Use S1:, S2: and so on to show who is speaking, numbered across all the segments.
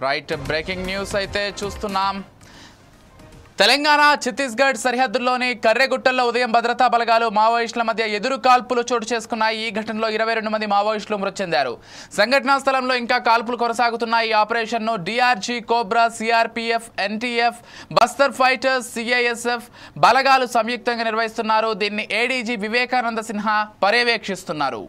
S1: Right breaking news అయితే చూస్తున్నాం. తెలంగాణ ఛత్తీస్గఢ్ సరిహద్దుల్లోని కర్రెగుట్టల్లో ఉదయం భద్రతా బలగాలు మావోయిస్టుల మధ్య ఎదురు కాల్పులు చోటు చేసుకున్నాయి. ఈ ఘటనలో 22 మంది మావోయిస్టులు మృతి చెందారు. సంఘటనా స్థలంలో ఇంకా కాల్పులు కొనసాగుతున్నాయి. ఈ ఆపరేషన్ను DRG, COBRA, CRPF, NTF, Bastar fighters, CISF బలగాలు సంయుక్తంగా నిర్వహిస్తున్నారు. దీన్ని ఏడీజీ వివేకానంద సిన్హా పర్యవేక్షిస్తున్నారు.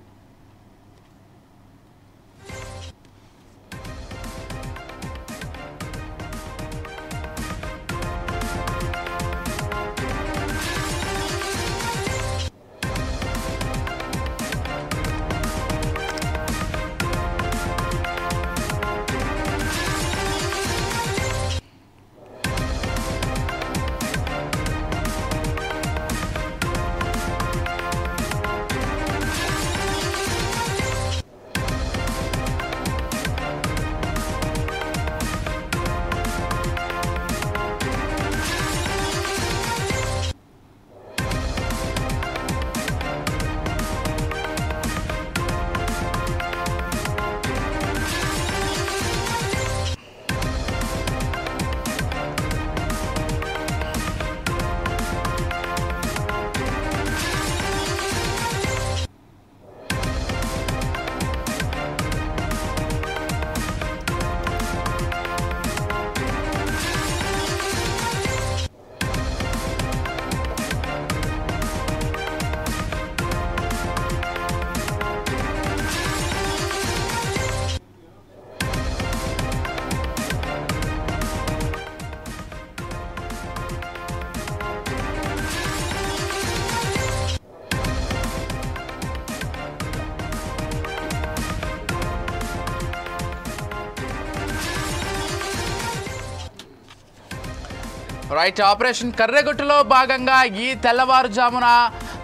S1: రైట్ ఆపరేషన్ కర్రెగుట్టులో భాగంగా ఈ తెల్లవారుజామున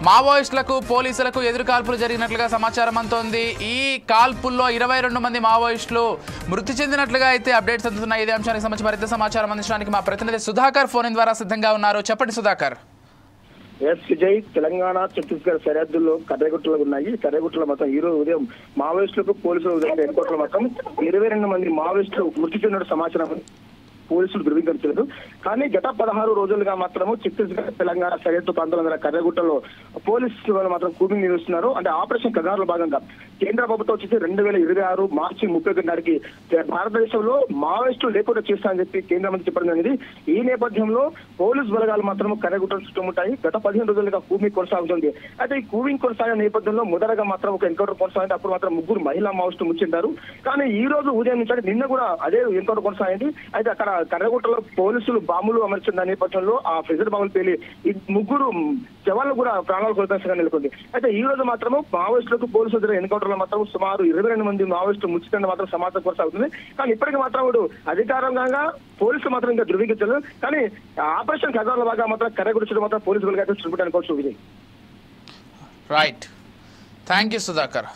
S1: మావోయిస్టులకు పోలీసులకు ఎదురుకాల్పులు జరిగినట్లుగా సమాచారం అందుతోంది. ఈ కాల్పుల్లో 22 మంది మావోయిస్టులు మృతి చెందినట్లుగా అయితే అప్డేట్స్ అందుతున్నాయి. ఇదే అంశానికి సంబంధించి మరింత సమాచారం అందించడానికి మా ప్రతినిధి సుధాకర్ ఫోన్ ద్వారా సిద్ధంగా ఉన్నారు. చెప్పండి సుధాకర్.
S2: విజయ్, తెలంగాణ ఛత్తీస్గఢ్ సరిహద్దుల్లో కర్రెగుట్టలు ఉన్నాయి. కర్రెగుట్టలో మాత్రం ఈ రోజు ఉదయం మావోయిస్టులకు పోలీసులు ఉదయం ఎన్కౌంటర్లో మాత్రం 22 మంది మావోయిస్టులు మృతి చెందిన సమాచారం పోలీసులు ధృవీకరించలేదు. కానీ గత 16 రోజులుగా మాత్రము ఛత్తీస్గఢ్ తెలంగాణ సరిహద్దు ప్రాంతాల కర్రెగుట్టలో పోలీసులు మాత్రం కూబింగ్ నిర్వహిస్తున్నారు. అంటే ఆపరేషన్ కగారులో భాగంగా కేంద్ర ప్రభుత్వం వచ్చేసి 2026 మార్చి 31 నాటికి భారతదేశంలో మావోయిస్టులు లేకుండా చేస్తానని చెప్పి కేంద్ర మంత్రి చెప్పడం జరిగింది. ఈ నేపథ్యంలో పోలీసు బలగాలు మాత్రం కర్రెగుట్టలు చుట్టుముట్టాయి. గత 15 రోజులుగా కూబింగ్ కొనసాగుతుంది. అయితే ఈ కూబింగ్ కొనసాగే నేపథ్యంలో మొదటగా మాత్రం ఒక ఎన్కౌంటర్ కొనసాగింది. అప్పుడు మాత్రం 3 మహిళా మావోయిస్టులు మృతి చెందారు. కానీ ఈ రోజు ఉదయం నుంచి నిన్న కూడా అదే ఎన్కౌంటర్ కొనసాగింది. అయితే అక్కడ కర్రెగుట్టలో పోలీసులు బాంబులు అమర్చిన నేపథ్యంలో ఆ ప్రెజర్ బాంబులు పేలి ఈ 3 జవాన్లు కూడా ప్రాణాలు కోల్పోయేలా నెలకొంది. అయితే ఈ రోజు మాత్రము మావోయిస్టులకు పోలీసులు జరిగిన ఎన్కౌంటర్ లో మాత్రం సుమారు 22 మంది మావోయిస్టులు మృతి చెందిన మాత్రం సమాచారం కొనసాగుతుంది. కానీ ఇప్పటికీ మాత్రం అధికారంగా పోలీసులు మాత్రం ఇంకా ధృవీకరించలేదు. కానీ ఆపరేషన్ ఖజార్ల భాగంగా మాత్రం కర్రెగుట్ట మాత్రం పోలీసులు చుట్టుముట్టానికి Vijay.
S1: Right, thank you Sudhakar.